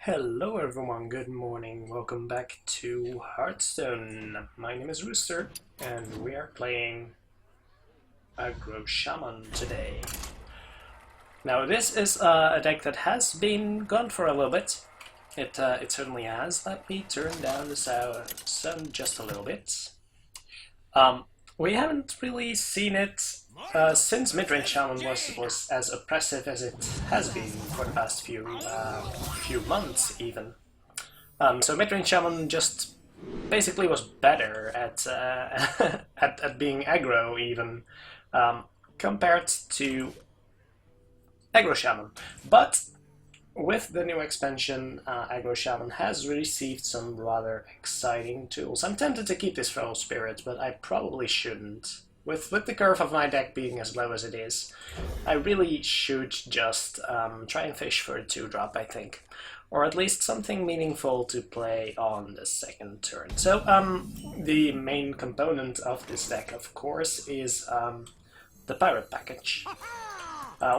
Hello everyone, good morning, welcome back to Hearthstone. My name is Rooster and we are playing Aggro Shaman today. Now this is a deck that has been gone for a little bit. It certainly has. Let me turn down the sound just a little bit. We haven't really seen it since Midrange Shaman was as oppressive as it has been for the past few months even. So Midrange Shaman just basically was better at at being aggro even compared to Aggro Shaman, but with the new expansion, Aggro Shaman has received some rather exciting tools. I'm tempted to keep this Feral Spirit, but I probably shouldn't. With the curve of my deck being as low as it is, I really should just try and fish for a 2-drop, I think. Or at least something meaningful to play on the second turn. So, the main component of this deck, of course, is the Pirate package.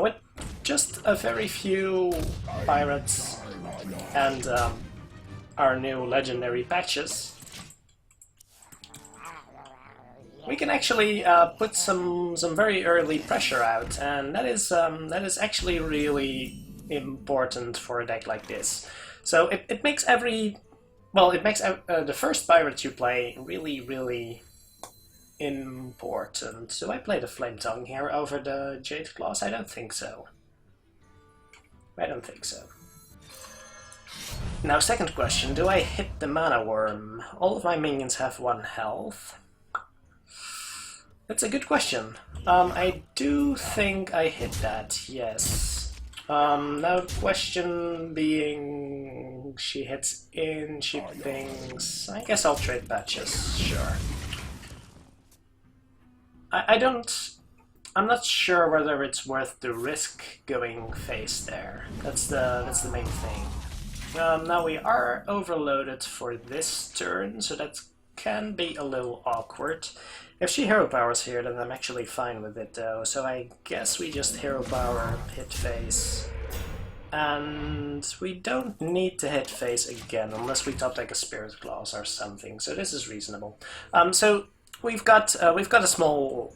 With just a very few pirates and our new legendary patches, we can actually put some very early pressure out, and that is actually really important for a deck like this. So it makes the first pirate you play really important. Do I play the Flame Tongue here over the Jade Claws? I don't think so. I don't think so. Now, second question, do I hit the Mana Worm? All of my minions have 1 health. That's a good question. I do think I hit that, yes. Now the question being, she hits in, she pings. I guess I'll trade patches, sure. I'm not sure whether it's worth the risk going face there. That's the main thing. Now we are overloaded for this turn, so that can be a little awkward. If she hero powers here, then I'm actually fine with it though, so I guess we just hero power, hit face. And we don't need to hit face again, unless we top deck a Spirit Claws or something, so this is reasonable. So we've got a small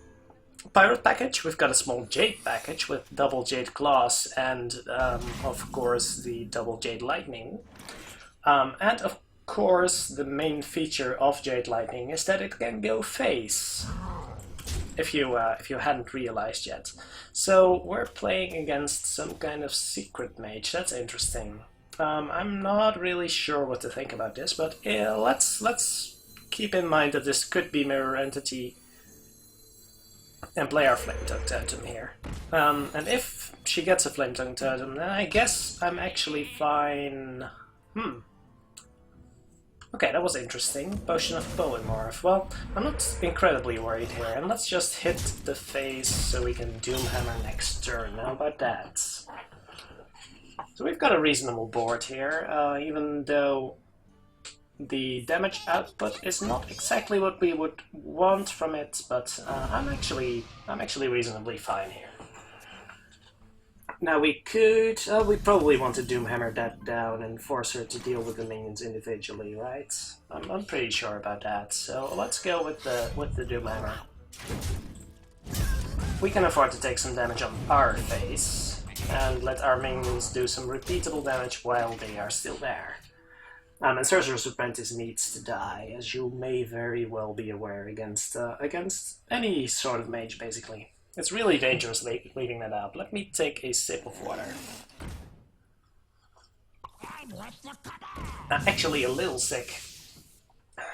Pirate package, we've got a small Jade package with double Jade Claws and, of course, the double Jade Lightning. And, of course, the main feature of Jade Lightning is that it can go face, if you hadn't realized yet. So we're playing against some kind of secret mage. That's interesting. I'm not really sure what to think about this, but let's keep in mind that this could be Mirror Entity and play our Flame Tongue Totem here. And if she gets a Flame Tongue Totem, then I guess I'm actually fine. Okay, that was interesting. Potion of Polymorph. Well, I'm not incredibly worried here, and let's just hit the face so we can Doomhammer next turn. How about that? So we've got a reasonable board here, even though the damage output is not exactly what we would want from it, but I'm actually reasonably fine here. Now we probably want to Doomhammer that down and force her to deal with the minions individually, right? I'm pretty sure about that. So let's go with the Doomhammer. We can afford to take some damage on our face and let our minions do some repeatable damage while they are still there. And Sorcerer's Apprentice needs to die, as you may very well be aware, against any sort of mage, basically. It's really dangerous leaving that up. Let me take a sip of water. I'm actually a little sick,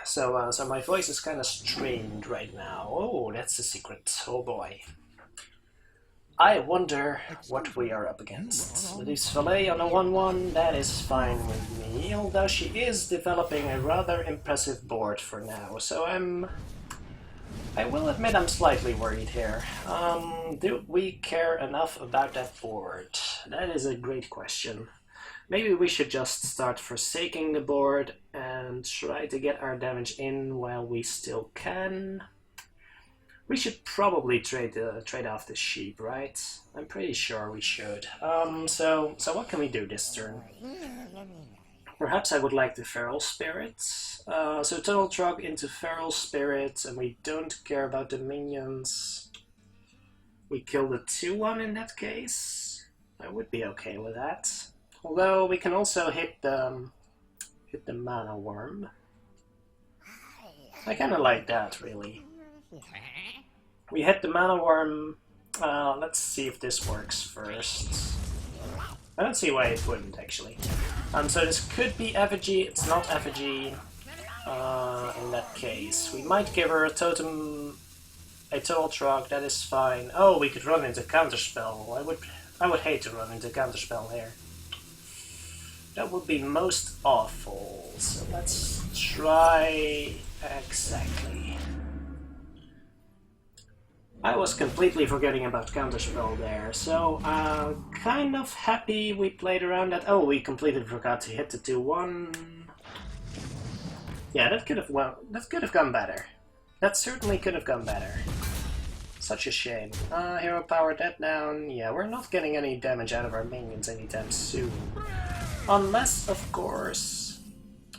so my voice is kind of strained right now. Oh, that's a secret. Oh boy. I wonder what we are up against. Elise Valet on a 1-1, that is fine with me, although she is developing a rather impressive board for now, so I will admit I'm slightly worried here. Do we care enough about that board? That is a great question. Maybe we should just start forsaking the board and try to get our damage in while we still can. We should probably trade off the sheep, right? I'm pretty sure we should. So what can we do this turn? Perhaps I would like the Feral Spirits. So Total Drug into Feral Spirits, and we don't care about the minions. We kill the 2-1 in that case. I would be okay with that. Although we can also hit the Mana Worm. I kinda like that, really. We hit the Mana Worm. Let's see if this works first. I don't see why it wouldn't, actually. So this could be effigy, it's not effigy. In that case, we might give her a totem, a total truck, that is fine. Oh, we could run into counterspell. I would hate to run into counterspell here. That would be most awful. So let's try exactly. I was completely forgetting about counterspell there, so kind of happy we played around that. Oh, we completely forgot to hit the 2-1. Yeah, that could have gone better. That certainly could have gone better. Such a shame. Hero power that down. Yeah, we're not getting any damage out of our minions anytime soon. Unless, of course...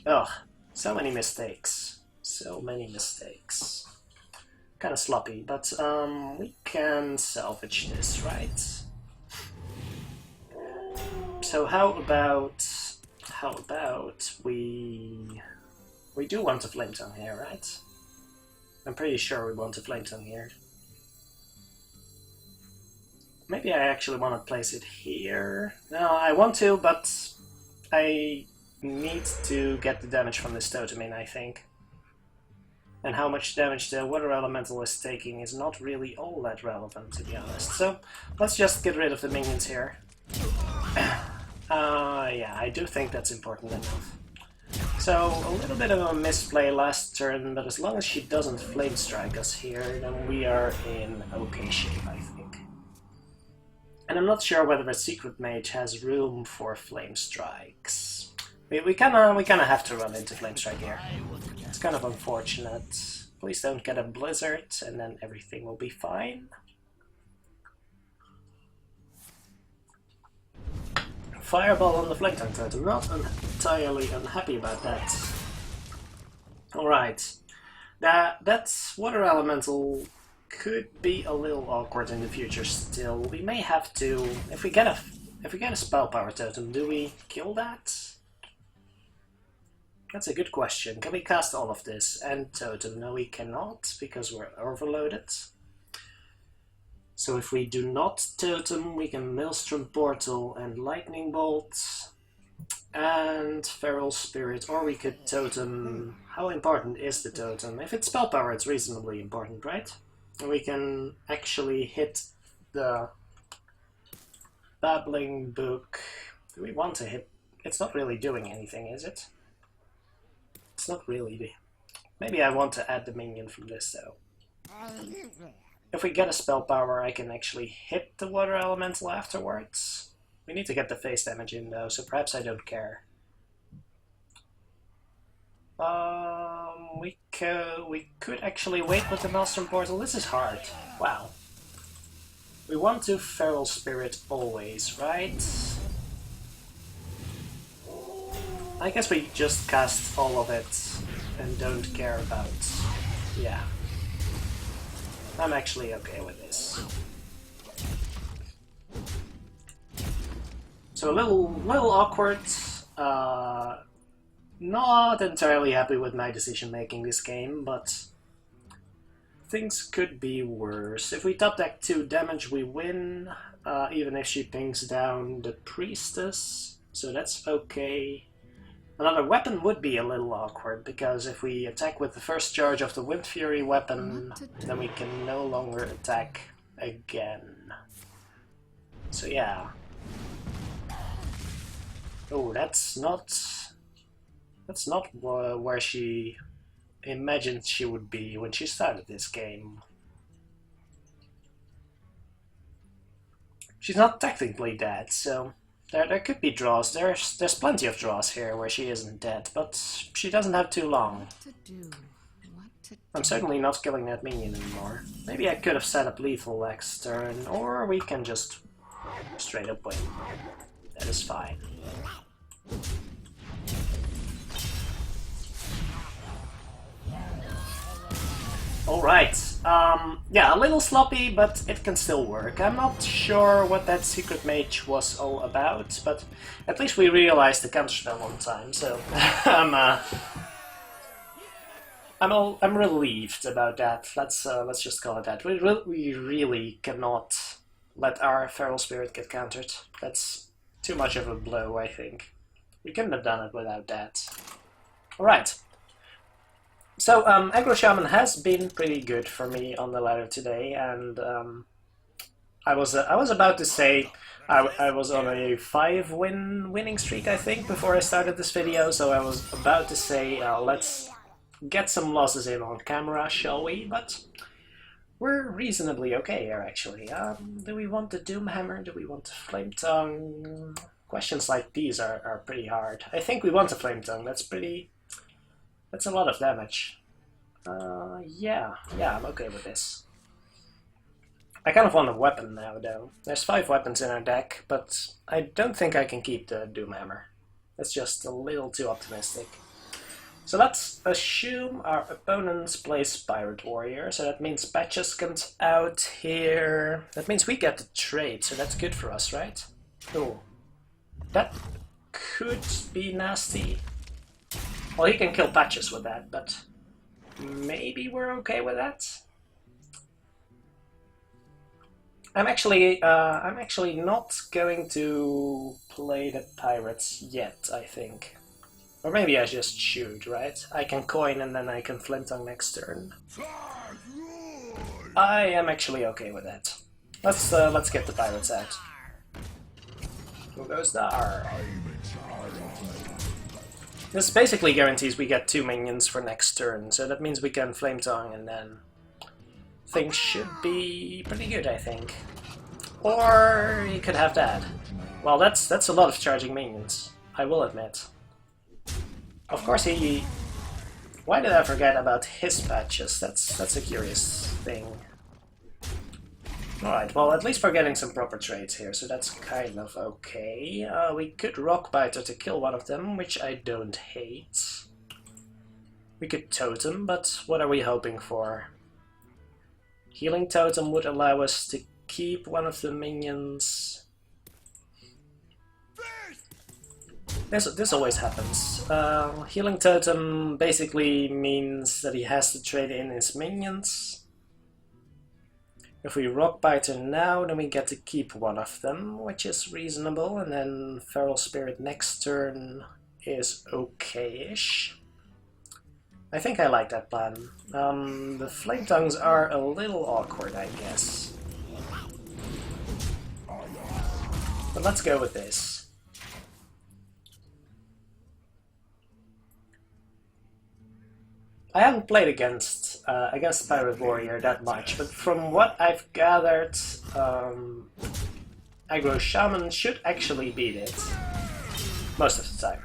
Ugh, so many mistakes. So many mistakes. Kind of sloppy, but we can salvage this, right? So how about we do want a flame tongue here, right? I'm pretty sure we want a flame tongue here. Maybe I actually want to place it here. No, I want to, but I need to get the damage from this totem in, I think. And how much damage the Water Elemental is taking is not really all that relevant, to be honest. So, let's just get rid of the minions here. Yeah, I do think that's important enough. So, a little bit of a misplay last turn, but as long as she doesn't Flame Strike us here, then we are in okay shape, I think. And I'm not sure whether a Secret Mage has room for Flame Strikes. We kinda have to run into Flame Strike here. It's kind of unfortunate. Please don't get a blizzard, and then everything will be fine. Fireball on the Flame Tongue Totem. Not entirely unhappy about that. Alright. That's Water Elemental could be a little awkward in the future still. We may have to... If we get a Spell Power Totem, do we kill that? That's a good question. Can we cast all of this and totem? No, we cannot, because we're overloaded. So if we do not totem, we can Maelstrom Portal and Lightning Bolt and Feral Spirit, or we could totem. How important is the totem? If it's spell power, it's reasonably important, right? And we can actually hit the Babbling Book. Do we want to hit? It's not really doing anything, is it? It's not really. Maybe I want to add the minion from this, though. If we get a spell power, I can actually hit the Water Elemental afterwards. We need to get the face damage in, though, so perhaps I don't care. We could actually wait with the Maelstrom Portal. This is hard. Wow. We want to Feral Spirit always, right? I guess we just cast all of it and don't care about... Yeah. I'm actually okay with this. So a little awkward. Not entirely happy with my decision making this game, but things could be worse. If we top deck 2 damage, we win, even if she pings down the Priestess, so that's okay. Another weapon would be a little awkward, because if we attack with the first charge of the Wind Fury weapon, then we can no longer attack again. So yeah. Oh, that's not where she imagined she would be when she started this game. She's not technically dead, so... There could be draws. There's plenty of draws here where she isn't dead, but she doesn't have too long. I'm certainly not killing that minion anymore. Maybe I could have set up lethal next turn, or we can just straight up win. That is fine. Alright, yeah, a little sloppy, but it can still work. I'm not sure what that secret mage was all about, but at least we realized the counterspell on time, so I'm relieved about that. Let's just call it that. We really cannot let our Feral Spirit get countered. That's too much of a blow, I think. We couldn't have done it without that. Alright. So, Aggro Shaman has been pretty good for me on the ladder today, and I was about to say I was on a 5-win winning streak, I think, before I started this video, so I was about to say, let's get some losses in on camera, shall we? But we're reasonably okay here, actually. Do we want the Doomhammer? Do we want the Flame Tongue? Questions like these are pretty hard. I think we want a Flame Tongue. That's a lot of damage. Yeah, I'm okay with this. I kind of want a weapon now, though. There's 5 weapons in our deck, but I don't think I can keep the Doomhammer. That's just a little too optimistic. So let's assume our opponents plays Pirate Warrior, so that means Patches comes out here. That means we get the trade, so that's good for us, right? Oh, that could be nasty. Well, he can kill Patches with that, but maybe we're okay with that. I'm actually not going to play the pirates yet, I think. Or maybe I just shoot, right? I can coin and then I can Flame Tongue next turn. I am actually okay with that. Let's get the pirates out. Who goes there? This basically guarantees we get 2 minions for next turn, so that means we can Flame Tongue and then things should be pretty good, I think. Or you could have that. Well, that's a lot of charging minions, I will admit. Of course he... Why did I forget about his Patches? That's a curious thing. Alright, well, at least we're getting some proper trades here, so that's kind of okay. We could Rock Biter to kill one of them, which I don't hate. We could Totem, but what are we hoping for? Healing Totem would allow us to keep one of the minions. This always happens. Healing Totem basically means that he has to trade in his minions. If we Rock Biter now, then we get to keep one of them, which is reasonable, and then Feral Spirit next turn is okay-ish. I think I like that plan. The Flame Tongues are a little awkward, I guess. But let's go with this. I haven't played against Pirate Warrior that much, but from what I've gathered, Aggro Shaman should actually beat it most of the time.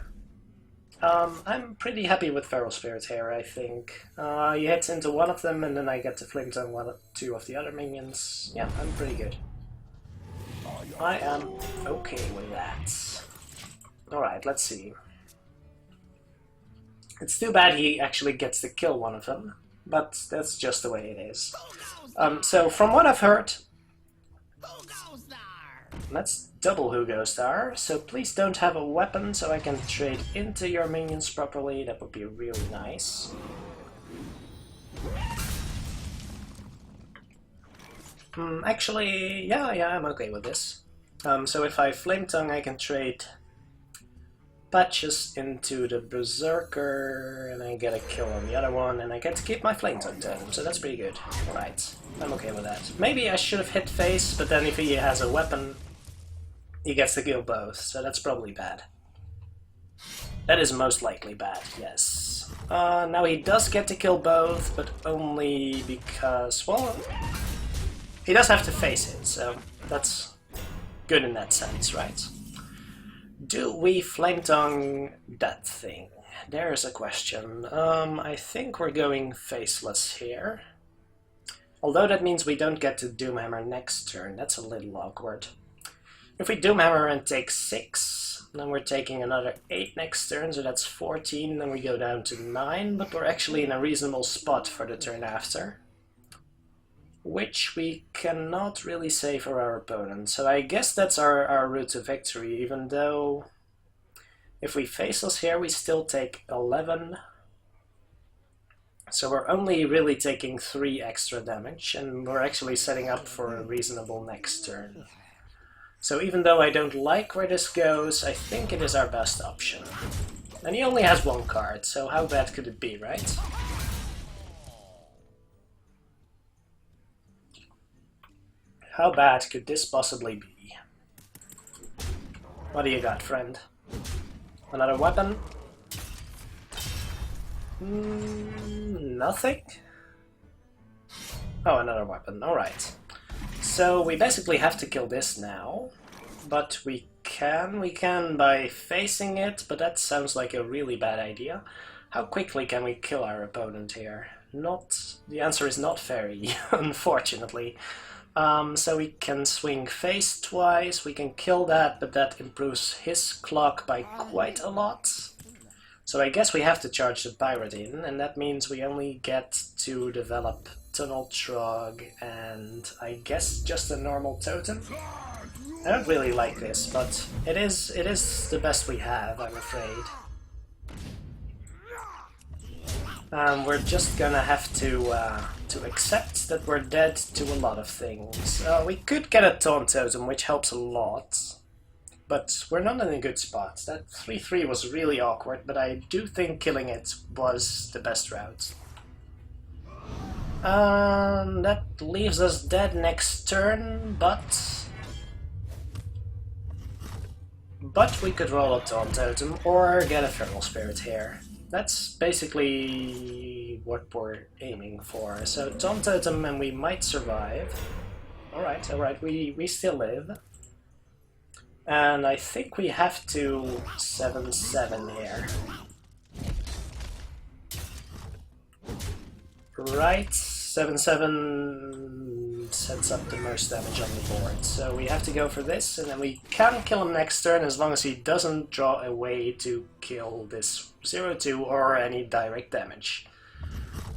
I'm pretty happy with Feral Spirit here, I think. He hits into one of them and then I get to Flame Tongue 2 of the other minions. Yeah, I'm pretty good. I am okay with that. Alright, let's see. It's too bad he actually gets to kill one of them, but that's just the way it is. So from what I've heard, let's double Who Goes There, so please don't have a weapon so I can trade into your minions properly, that would be really nice. Actually, yeah, I'm okay with this. So if I Flame Tongue I can trade Patches into the Berserker, and I get a kill on the other one, and I get to keep my Flame Tongue totem, so that's pretty good. Alright, I'm okay with that. Maybe I should have hit face, but then if he has a weapon, he gets to kill both, so that's probably bad. That is most likely bad, yes. Now he does get to kill both, but only because, well, he does have to face it, so that's good in that sense, right? Do we Flame Tongue that thing? There's a question. I think we're going faceless here. Although that means we don't get to Doomhammer next turn, that's a little awkward. If we Doomhammer and take 6, then we're taking another 8 next turn, so that's 14, then we go down to 9, but we're actually in a reasonable spot for the turn after. which we cannot really say for our opponent. So I guess that's our route to victory, even though if we face us here, we still take 11. So we're only really taking 3 extra damage, and we're actually setting up for a reasonable next turn. So even though I don't like where this goes, I think it is our best option. And he only has 1 card, so how bad could it be, right? How bad could this possibly be? What do you got, friend? Another weapon? Nothing? Oh, another weapon, alright. So we basically have to kill this now, but we can by facing it, but that sounds like a really bad idea. How quickly can we kill our opponent here? The answer is not very, unfortunately. So we can swing face twice, we can kill that, but that improves his clock by quite a lot. So I guess we have to charge the pirate in, and that means we only get to develop Tunnel Trog and I guess just a normal totem. I don't really like this, but it is the best we have, I'm afraid. We're just gonna have to accept that we're dead to a lot of things. We could get a Taunt Totem, which helps a lot, but we're not in a good spot. That 3-3 was really awkward, but I do think killing it was the best route. That leaves us dead next turn, but we could roll a Taunt Totem or get a Feral Spirit here. That's basically what we're aiming for. So Taunt Totem and we might survive. Alright, we still live. And I think we have to 7-7 here. Right, 7-7 sets up the most damage on the board. So we have to go for this, and then we can kill him next turn as long as he doesn't draw a way to kill this 0-2 or any direct damage.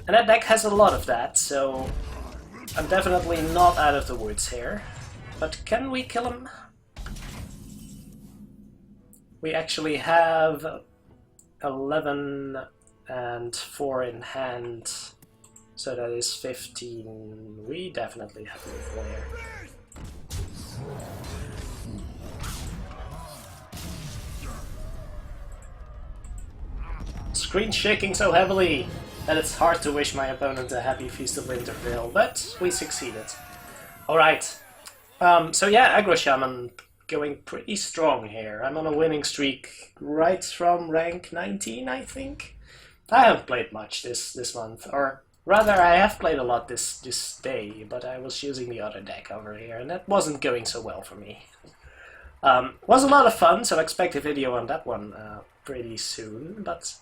And that deck has a lot of that, so I'm definitely not out of the woods here. But can we kill him? We actually have 11 and 4 in hand. So that is 15. We definitely have a flare. Screen shaking so heavily that it's hard to wish my opponent a happy Feast of Winterfell, but we succeeded. Alright. So yeah, Aggro Shaman going pretty strong here. I'm on a winning streak right from rank 19, I think. I haven't played much this month, or rather, I have played a lot this day, but I was using the other deck over here, and that wasn't going so well for me. Was a lot of fun, so expect a video on that one pretty soon, but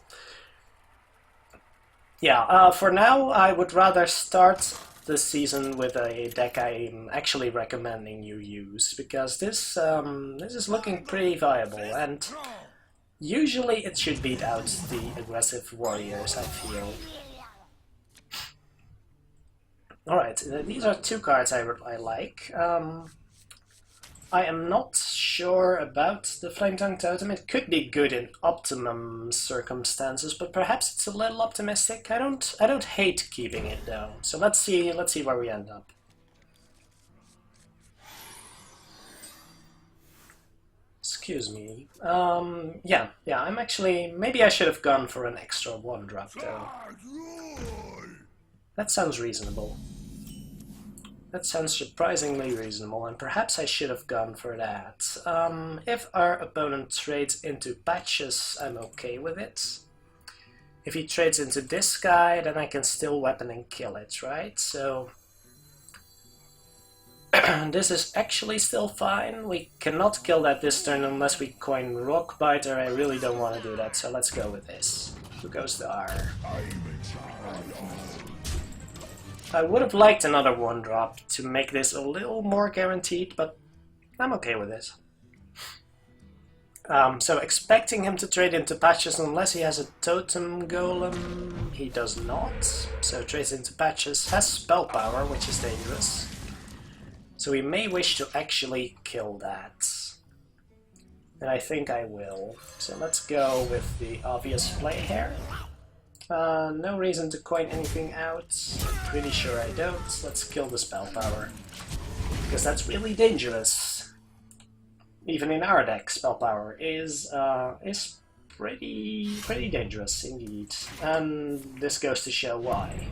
yeah, for now I would rather start the season with a deck I'm actually recommending you use, because this is looking pretty viable, and usually it should beat out the aggressive warriors, I feel. Alright, these are 2 cards I like. I am not sure about the Flame Tongue Totem. It could be good in optimum circumstances, but perhaps it's a little optimistic. I don't hate keeping it though. So let's see where we end up. Excuse me. Yeah, I'm actually... Maybe I should have gone for an extra 1-drop though. That sounds reasonable. That sounds surprisingly reasonable, and perhaps I should have gone for that. If our opponent trades into patches, I'm okay with it. If he trades into this guy, then I can still weapon and kill it, right? So this is actually still fine. We cannot kill that this turn unless we coin Rockbiter. I really don't want to do that, so let's go with this. Who goes to R? I would have liked another 1-drop to make this a little more guaranteed, but I'm okay with it. So expecting him to trade into patches unless he has a totem golem, he does not. So trades into patches, has spell power, which is dangerous. So he may wish to actually kill that. And I think I will. So let's go with the obvious play here. No reason to coin anything out. Pretty sure I don't. Let's kill the spell power. Because that's really dangerous. Even in our deck, spell power is pretty dangerous indeed. And this goes to show why.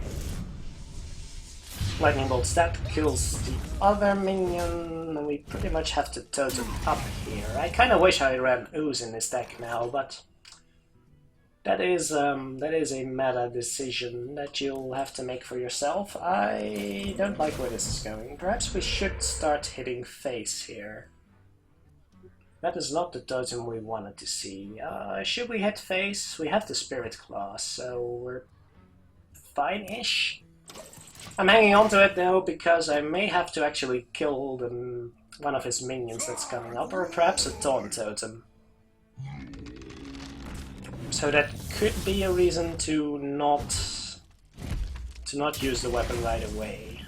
Lightning Bolt stat kills the other minion, and we pretty much have to totem up here. I kind of wish I ran Ooze in this deck now, but that is a meta decision that you'll have to make for yourself. I don't like where this is going. Perhaps we should start hitting face here. That is not the totem we wanted to see. Should we hit face? We have the Spirit Claw, so we're fine-ish. I'm hanging on to it though, because I may have to actually kill one of his minions that's coming up, or perhaps a Taunt Totem. So that could be a reason to not use the weapon right away.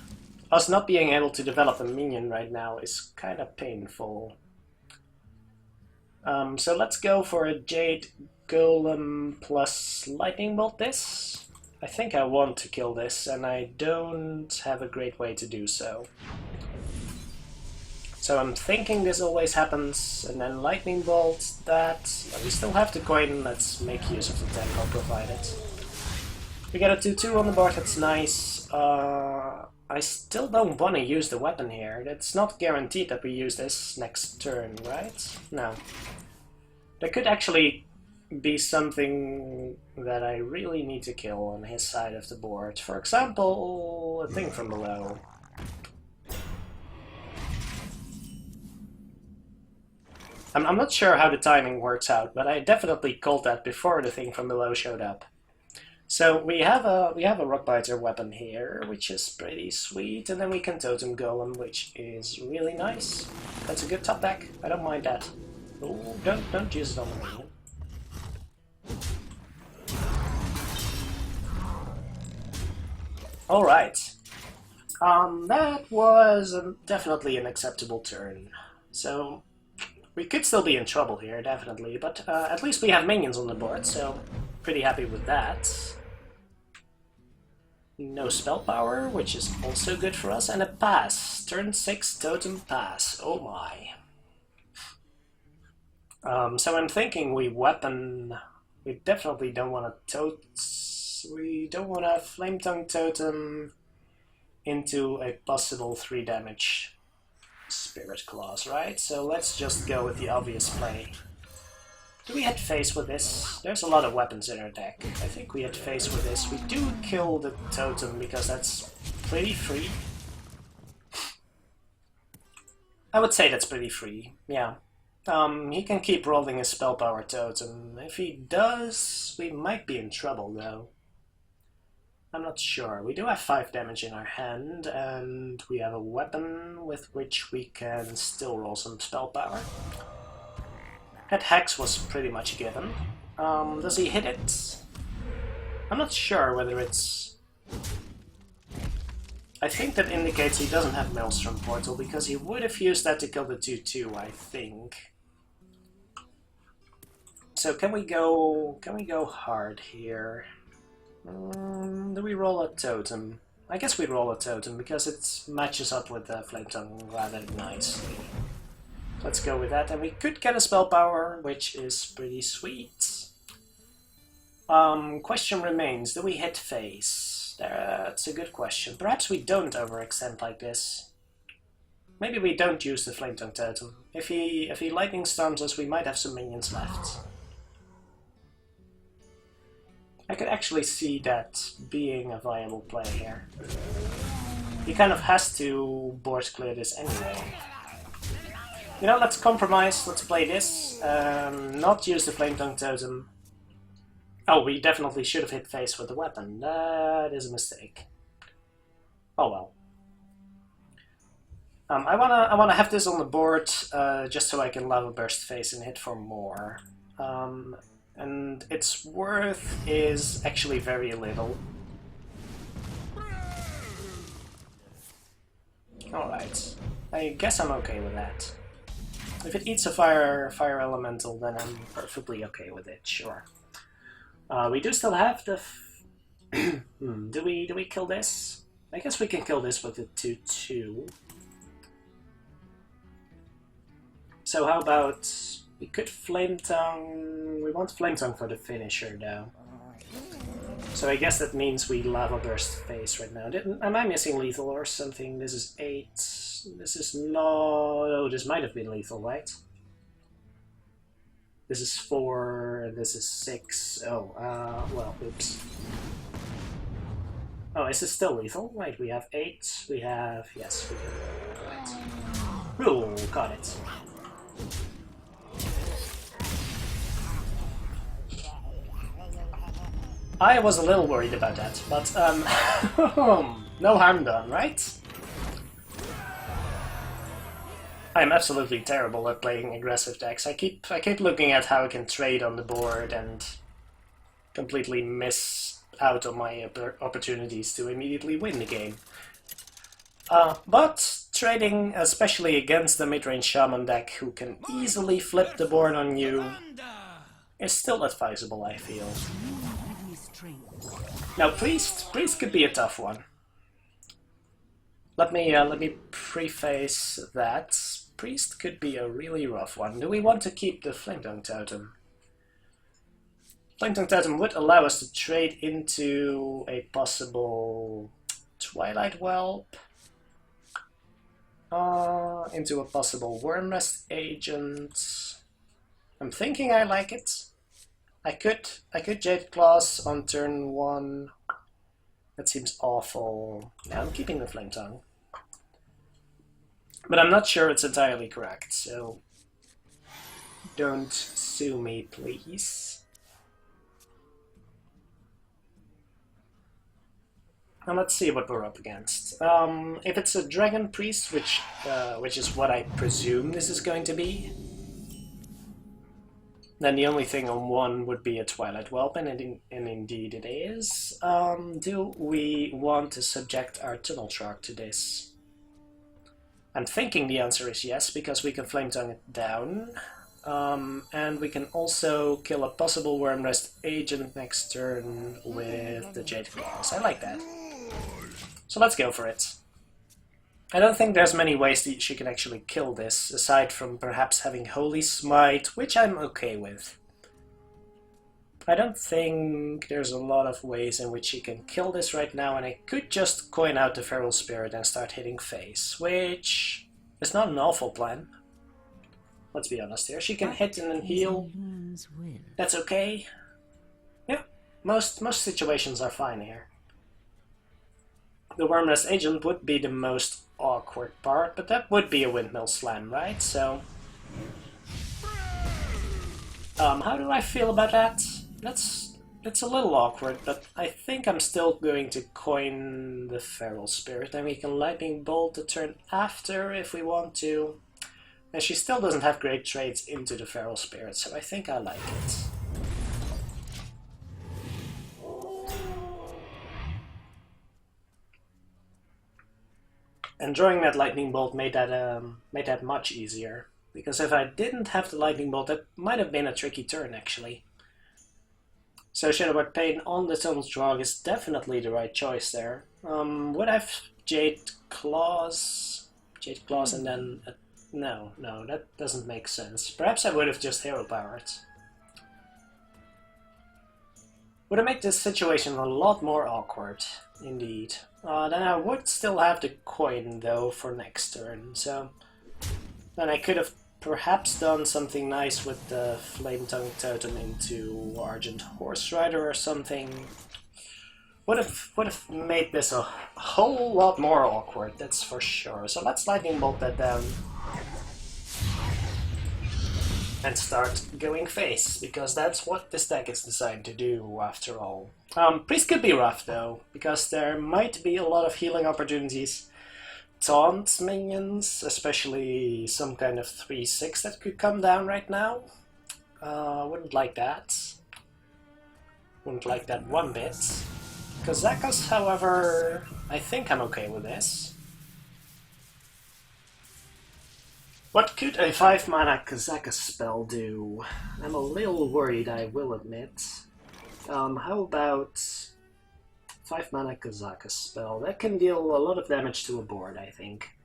Us not being able to develop a minion right now is kind of painful. So let's go for a Jade Golem plus Lightning Bolt this. I think I want to kill this, and I don't have a great way to do so. So I'm thinking this always happens, and then Lightning Bolt that. We still have the coin, let's make use of the tempo provided. We get a 2-2 on the board, that's nice. I still don't want to use the weapon here. It's not guaranteed that we use this next turn, right? No. There could actually be something that I really need to kill on his side of the board. For example, a thing from below. I'm not sure how the timing works out, but I definitely called that before the thing from below showed up. So we have a Rockbiter weapon here, which is pretty sweet, and then we can Totem Golem, which is really nice. That's a good top deck. I don't mind that. Oh, don't use it on the minion. Alright. That was definitely an acceptable turn. So we could still be in trouble here, definitely, but at least we have minions on the board, so pretty happy with that. No spell power, which is also good for us, and a pass. Turn 6 totem pass. Oh my. So I'm thinking we definitely don't want to we don't want to Flame Tongue Totem into a possible 3 damage Spirit Claws, right? So let's just go with the obvious play. Do we hit face with this? There's a lot of weapons in our deck. I think we hit face with this. We do kill the totem because that's pretty free. I would say that's pretty free, yeah. He can keep rolling his spell power totem. If he does, we might be in trouble though. I'm not sure. We do have 5 damage in our hand, and we have a weapon with which we can still roll some spell power. That Hex was pretty much given. Does he hit it? I'm not sure whether it's... I think that indicates he doesn't have Maelstrom Portal, because he would have used that to kill the 2-2, I think. So can we go hard here? Do we roll a totem? I guess we roll a totem because it matches up with the Flame Tongue rather nicely. Let's go with that, and we could get a spell power, which is pretty sweet. Question remains, do we hit face? That's a good question. Perhaps we don't overextend like this. Maybe we don't use the Flame Tongue Totem. If he Lightning Storms us, we might have some minions left. I could actually see that being a viable play here. He kind of has to board clear this anyway. You know, let's compromise, let's play this, not use the Flame Tongue Totem. Oh, we definitely should have hit face with the weapon. That is a mistake. Oh I wanna have this on the board just so I can Lava Burst Face and hit for more. And its worth is actually very little. Alright, I guess I'm okay with that. If it eats a fire elemental, then I'm perfectly okay with it, sure. We do still have the... do we kill this? I guess we can kill this with the 2-2. So how about... we could Flame Tongue... we want Flame Tongue for the finisher, though. So I guess that means we Lava Burst Face right now. Am I missing lethal or something? This is 8. This is no... oh, this might have been lethal, right? This is 4, and this is 6. Oh, well, oops. Oh, is this still lethal? Right, we have 8. We have... yes, we do. Right. Ooh, got it. I was a little worried about that, but no harm done, right? I'm absolutely terrible at playing aggressive decks. I keep looking at how I can trade on the board and completely miss out on my opportunities to immediately win the game. But trading, especially against the Midrange Shaman deck, who can easily flip the board on you, is still advisable, I feel. Now, Priest could be a tough one. Let me preface that. Priest could be a really rough one. Do we want to keep the Flame Tongue Totem? Flame Tongue Totem would allow us to trade into a possible Twilight Whelp, into a possible Wormrest Agent. I'm thinking I like it. I could Jade Claws on turn 1. That seems awful. Now I'm keeping the Flame Tongue. But I'm not sure it's entirely correct, so don't sue me, please. Now let's see what we're up against. If it's a Dragon Priest, which is what I presume this is going to be, then the only thing on 1 would be a Twilight Whelp, and indeed it is. Do we want to subject our Tunnel Shark to this? I'm thinking the answer is yes, because we can Flame Tongue it down. And we can also kill a possible Wormrest Agent next turn with the Jade Claws. I like that. So let's go for it. I don't think there's many ways that she can actually kill this, aside from perhaps having Holy Smite, which I'm okay with. I don't think there's a lot of ways in which she can kill this right now, and I could just coin out the Feral Spirit and start hitting face, which is not an awful plan. Let's be honest here. She can hit and then heal. That's okay. Yeah, most situations are fine here. The Wormrest Agent would be the most awkward part, but that would be a Windmill Slam, right? So, how do I feel about that? It's a little awkward, but I think I'm still going to coin the Feral Spirit, and we can Lightning Bolt the turn after if we want to. And she still doesn't have great trades into the Feral Spirit, so I think I like it. And drawing that Lightning Bolt made that much easier, because if I didn't have the Lightning Bolt, that might have been a tricky turn, actually. So Shadowbard Pain on the Tunnel Shark is definitely the right choice there. Would I have Jade Claws? Jade Claws and then... No, that doesn't make sense. Perhaps I would have just Hero Powered. Would have made this situation a lot more awkward, indeed. Then I would still have the coin, though, for next turn, so... Then I could have perhaps done something nice with the Flame Tongue Totem into Argent Horse Rider or something. Would have made this a whole lot more awkward, that's for sure. So let's Lightning Bolt that down. And start going face, because that's what this deck is designed to do, after all. Priest could be rough, though, because there might be a lot of healing opportunities taunt minions, especially some kind of 3/6 that could come down right now. Wouldn't like that. Wouldn't like that one bit. Kazakus, however, I think I'm okay with this. What could a 5-mana Kazakus spell do? I'm a little worried, I will admit. How about 5-mana Kazakus spell? That can deal a lot of damage to a board, I think.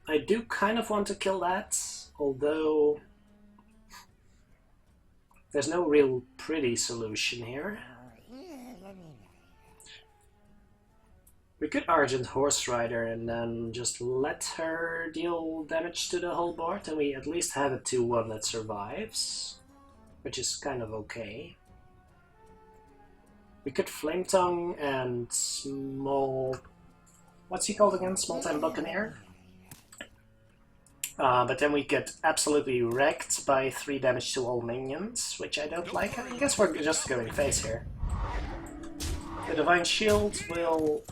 I do kind of want to kill that, although there's no real pretty solution here. We could Argent Horse Rider and then just let her deal damage to the whole board, and we at least have a 2/1 that survives, which is kind of okay. We could Flame Tongue and Small... what's he called again? Small Time Buccaneer? But then we get absolutely wrecked by 3 damage to all minions, which I don't like. I guess we're just going face here. The Divine Shield will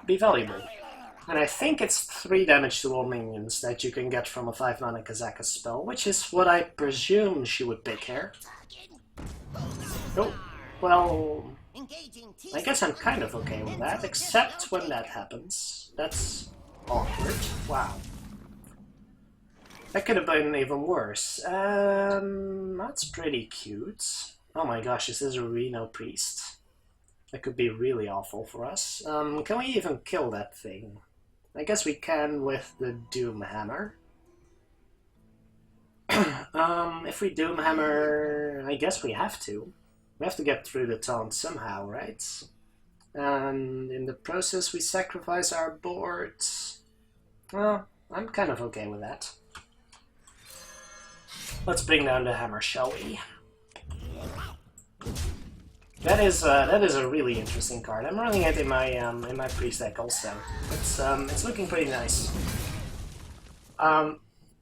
be valuable. And I think it's 3 damage to all minions that you can get from a 5-mana Kazakus spell, which is what I presume she would pick here. Oh, well, I guess I'm kind of okay with that, except when that happens. That's awkward. Wow. That could have been even worse. That's pretty cute. Oh my gosh, this is a Reno Priest. That could be really awful for us. Can we even kill that thing? I guess we can with the Doom Hammer. If we Doom Hammer, I guess we have to. We have to get through the taunt somehow, right? And in the process we sacrifice our boards. Well, I'm kind of okay with that. Let's bring down the hammer, shall we? That is a really interesting card. I'm running it in my priest deck also. It's looking pretty nice.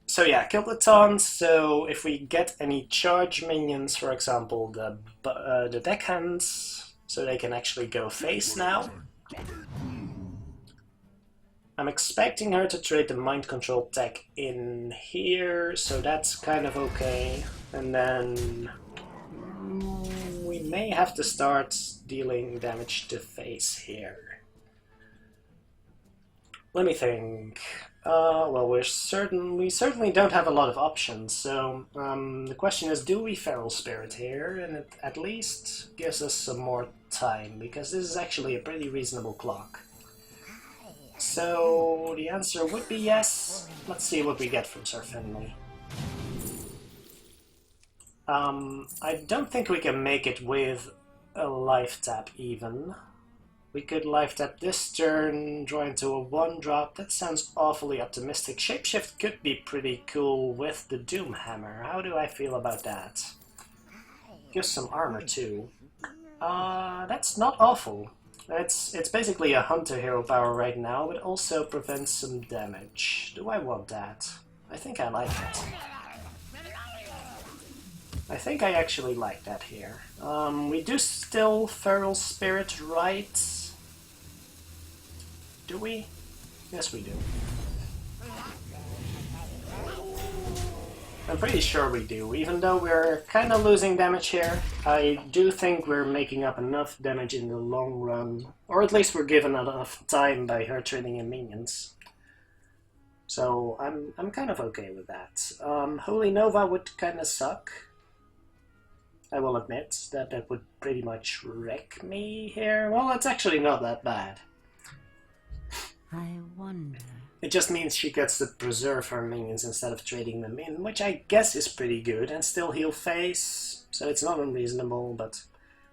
So yeah, kill the taunt. So if we get any charge minions, for example, the deckhands, so they can actually go face now. I'm expecting her to trade the mind control tech in here, so that's kind of okay. And then we may have to start dealing damage to face here. Let me think. Well, we certainly don't have a lot of options, so the question is, do we Feral Spirit here? And it at least gives us some more time, because this is actually a pretty reasonable clock. So the answer would be yes. Let's see what we get from Sir Finley. I don't think we can make it with a life tap even. We could life tap this turn, draw into a 1-drop. That sounds awfully optimistic. Shapeshift could be pretty cool with the Doom Hammer. How do I feel about that? Gives some armor too. That's not awful. It's basically a hunter hero power right now, but also prevents some damage. Do I want that? I think I like it. I think I actually like that here. We do still Feral Spirit, right? Do we? Yes, we do. I'm pretty sure we do. Even though we're kind of losing damage here, I do think we're making up enough damage in the long run. Or at least we're given enough time by her trading in minions. So I'm kind of okay with that. Holy Nova would kind of suck. I will admit that that would pretty much wreck me here. Well, it's actually not that bad. I wonder. It just means she gets to preserve her minions instead of trading them in, which I guess is pretty good, and still heal face, so it's not unreasonable, but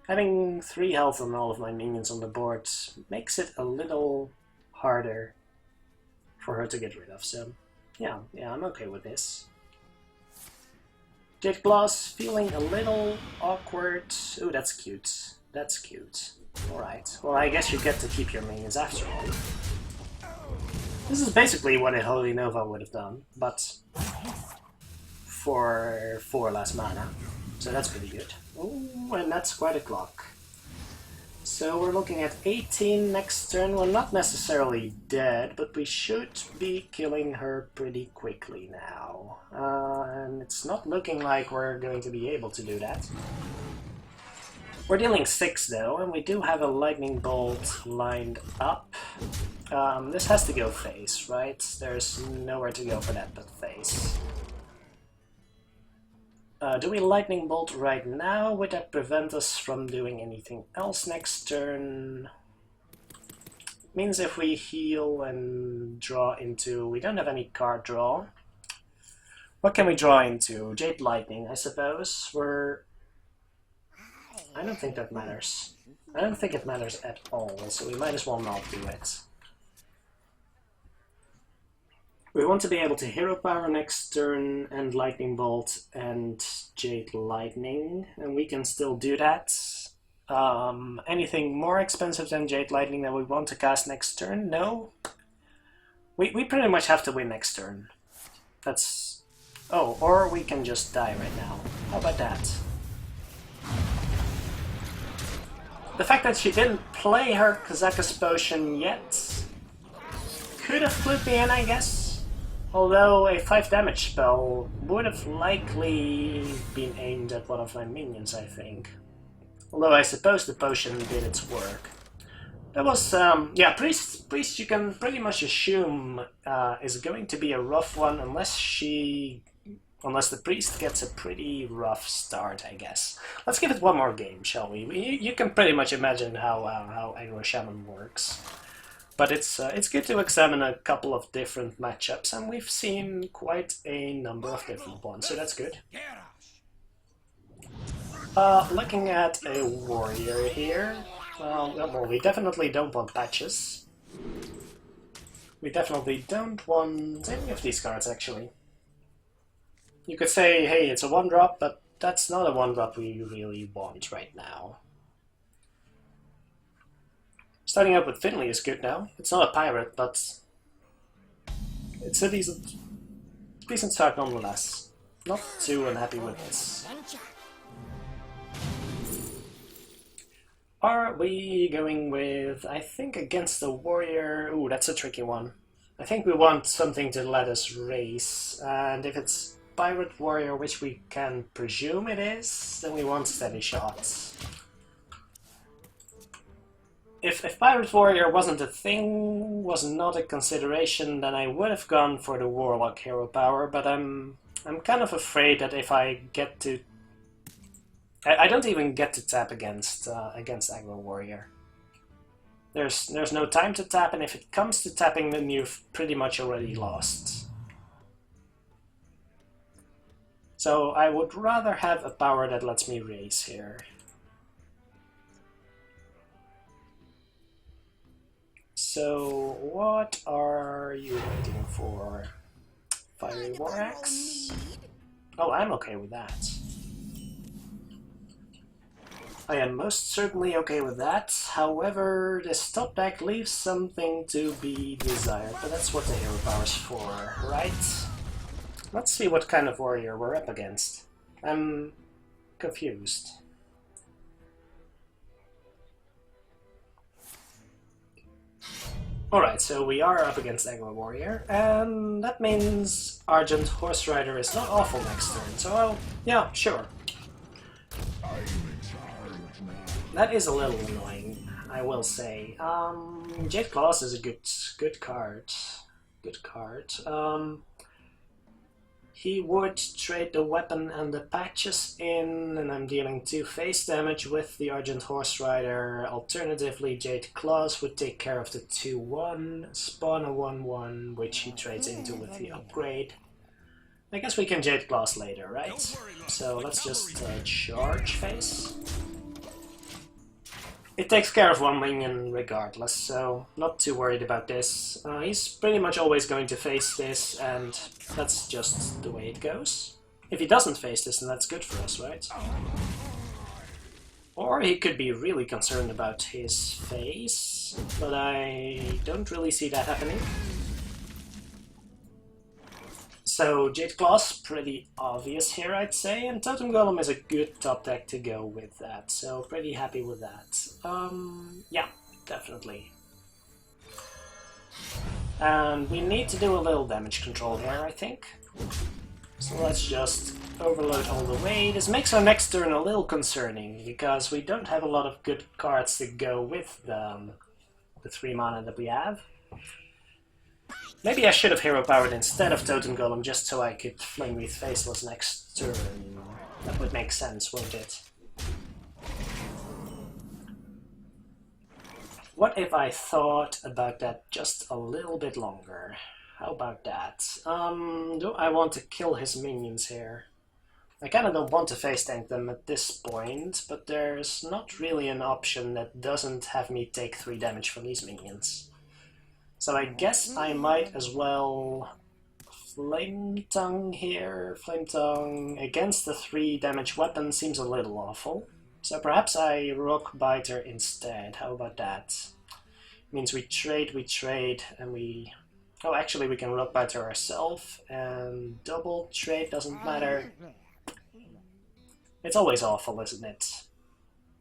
having 3 health on all of my minions on the board makes it a little harder for her to get rid of, so yeah, I'm okay with this. Jade Gloss, feeling a little awkward. Ooh, that's cute. That's cute. Alright, well I guess you get to keep your minions after all. This is basically what a Holy Nova would have done, but for 4 less mana. So that's pretty good. Ooh, and that's quite a clock. So we're looking at 18 next turn. We're not necessarily dead, but we should be killing her pretty quickly now. And it's not looking like we're going to be able to do that. We're dealing 6 though, and we do have a lightning bolt lined up. This has to go face, right? There's nowhere to go for that but face. Do we lightning bolt right now? Would that prevent us from doing anything else next turn? Means if we heal and draw into... We don't have any card draw. What can we draw into? Jade Lightning, I suppose. I don't think that matters. I don't think it matters at all, so we might as well not do it. We want to be able to Hero Power next turn, and Lightning Bolt, and Jade Lightning, and we can still do that. Anything more expensive than Jade Lightning that we want to cast next turn? No? We pretty much have to win next turn. That's... Oh, or we can just die right now. How about that? The fact that she didn't play her Kazakus Potion yet could have clued me in, I guess. Although a 5 damage spell would have likely been aimed at one of my minions, I think. Although I suppose the potion did its work. That was, yeah, Priest you can pretty much assume is going to be a rough one unless the Priest gets a pretty rough start, I guess. Let's give it one more game, shall we? You can pretty much imagine how Aggro Shaman works. But it's good to examine a couple of different matchups, and we've seen quite a number of different ones, so that's good. Looking at a warrior here, well, we definitely don't want patches. We definitely don't want any of these cards, actually. You could say, hey, it's a 1-drop, but that's not a 1-drop we really want right now. Starting out with Finley is good now. It's not a pirate, but it's a decent start nonetheless. Not too unhappy with this. Are we going with, I think, against the warrior? Ooh, that's a tricky one. I think we want something to let us race, and if it's pirate warrior, which we can presume it is, then we want steady shots. If Pirate Warrior wasn't a thing, was not a consideration, then I would have gone for the Warlock hero power, but I'm kind of afraid that if I get to... I don't even get to tap against Aggro Warrior. There's no time to tap, and if it comes to tapping, then you've pretty much already lost. So I would rather have a power that lets me race here. So, what are you waiting for? Fiery War Axe? Oh, I'm okay with that. I am most certainly okay with that. However, this top deck leaves something to be desired, but that's what the hero power's for, right? Let's see what kind of warrior we're up against. I'm confused. Alright, so we are up against Aggro Warrior, and that means Argent Horse Rider is not awful next turn, so yeah, sure. That is a little annoying, I will say. Jade Claws is a good card. Good card. He would trade the weapon and the patches in, and I'm dealing 2 face damage with the Argent Horse Rider. Alternatively, Jade Claws would take care of the 2-1, spawn a 1-1, which he trades into with the upgrade. I guess we can Jade Claws later, right? So let's just charge face. It takes care of 1 minion regardless, so not too worried about this. He's pretty much always going to face this, and that's just the way it goes. If he doesn't face this, then that's good for us, right? Or he could be really concerned about his face, but I don't really see that happening. So Jade Claw's pretty obvious here, I'd say, and Totem Golem is a good top deck to go with that, so pretty happy with that. Yeah, definitely. And we need to do a little damage control here, I think. So let's just overload all the way. This makes our next turn a little concerning, because we don't have a lot of good cards to go with the 3 mana that we have. Maybe I should have hero powered instead of Totem Golem just so I could Flame Wreath Faceless next turn. That would make sense, won't it? What if I thought about that just a little bit longer? How about that? Do I want to kill his minions here? I kinda don't want to face tank them at this point, but there's not really an option that doesn't have me take 3 damage from these minions. So I guess I might as well Flame Tongue here. Flame Tongue against the 3 damage weapon seems a little awful. So perhaps I Rock Biter instead. How about that? Means we trade, and we... Oh, actually we can Rock Biter ourselves, and double trade doesn't matter. It's always awful, isn't it?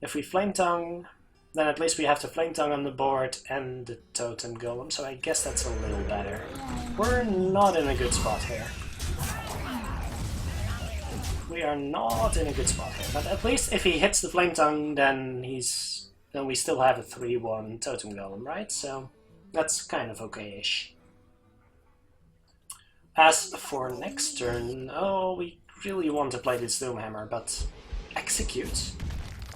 If we Flame Tongue, then at least we have the Flame Tongue on the board and the Totem Golem, so I guess that's a little better. We're not in a good spot here. We are not in a good spot here, but at least if he hits the Flame Tongue, then we still have a 3-1 Totem Golem, right? So that's kind of okay-ish. As for next turn, oh, we really want to play this Doomhammer, but execute?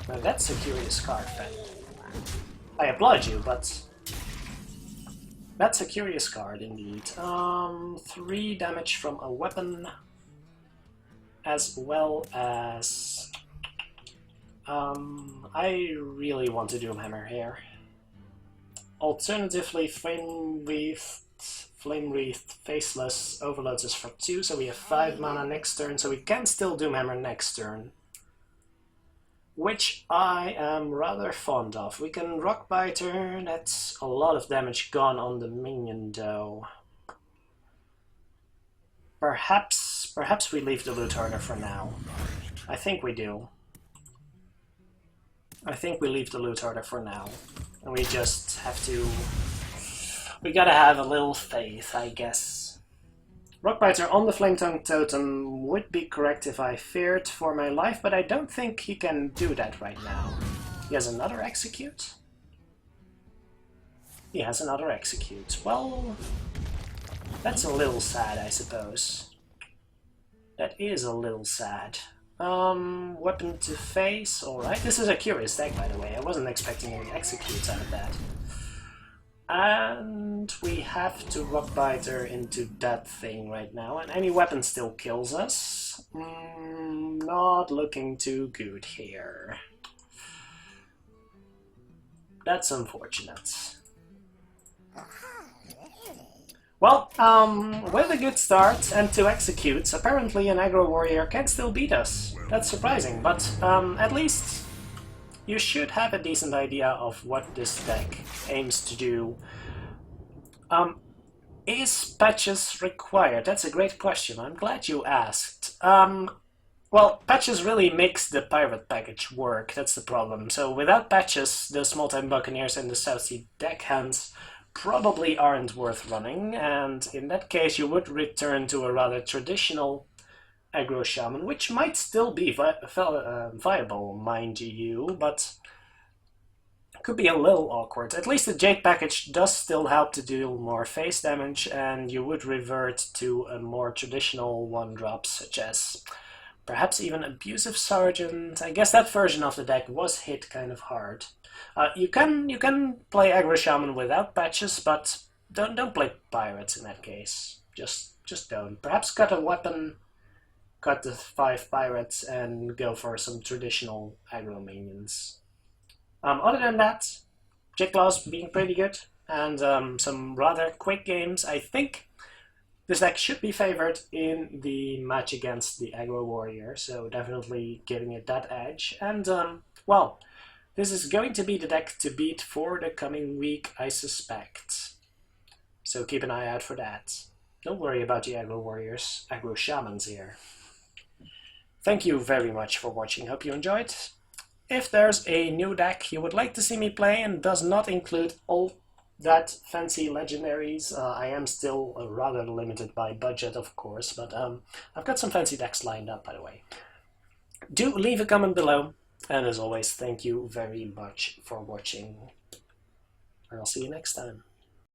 Now that's a curious card, then. I applaud you, but that's a curious card indeed. 3 damage from a weapon, as well as... I really want to Doomhammer here. Alternatively, Flame Wreath Faceless overloads us for 2, so we have 5 mana next turn, so we can still Doomhammer next turn. Which I am rather fond of. We can Rock Biter, that's a lot of damage gone on the minion though. Perhaps we leave the Loot Hoarder for now. I think we do. I think we leave the Loot Hoarder for now. And we just have to... We gotta have a little faith, I guess. Rockbiter on the Flametongue Totem would be correct if I feared for my life, but I don't think he can do that right now. He has another Execute? He has another Execute. Well, that's a little sad, I suppose. That is a little sad. Weapon to face, alright. This is a curious deck, by the way. I wasn't expecting any Executes out of that. And we have to Rockbiter into that thing right now, and any weapon still kills us. Not looking too good here. That's unfortunate. Well, with a good start and 2 executes, apparently an aggro warrior can still beat us. That's surprising, but at least you should have a decent idea of what this deck aims to do. Is patches required? That's a great question. I'm glad you asked. Well, patches really makes the pirate package work. That's the problem. So without patches, the Small-Time Buccaneers and the South Sea Deckhands probably aren't worth running, and in that case you would return to a rather traditional Aggro Shaman, which might still be viable, mind you, but could be a little awkward. At least the Jade package does still help to deal more face damage, and you would revert to a more traditional 1-drop, such as perhaps even Abusive Sergeant. I guess that version of the deck was hit kind of hard. You can play Aggro Shaman without patches, but don't play pirates in that case. Just don't. Perhaps cut a weapon, cut the 5 pirates, and go for some traditional aggro minions. Other than that, Jade Claw's being pretty good, and some rather quick games. I think this deck should be favored in the match against the Aggro Warrior, so definitely giving it that edge. And, well, this is going to be the deck to beat for the coming week, I suspect. So keep an eye out for that. Don't worry about the aggro warriors, aggro shamans here. Thank you very much for watching, hope you enjoyed. If there's a new deck you would like to see me play and does not include all that fancy legendaries, I am still rather limited by budget, of course, but I've got some fancy decks lined up, by the way. Do leave a comment below, and as always, thank you very much for watching, and I'll see you next time.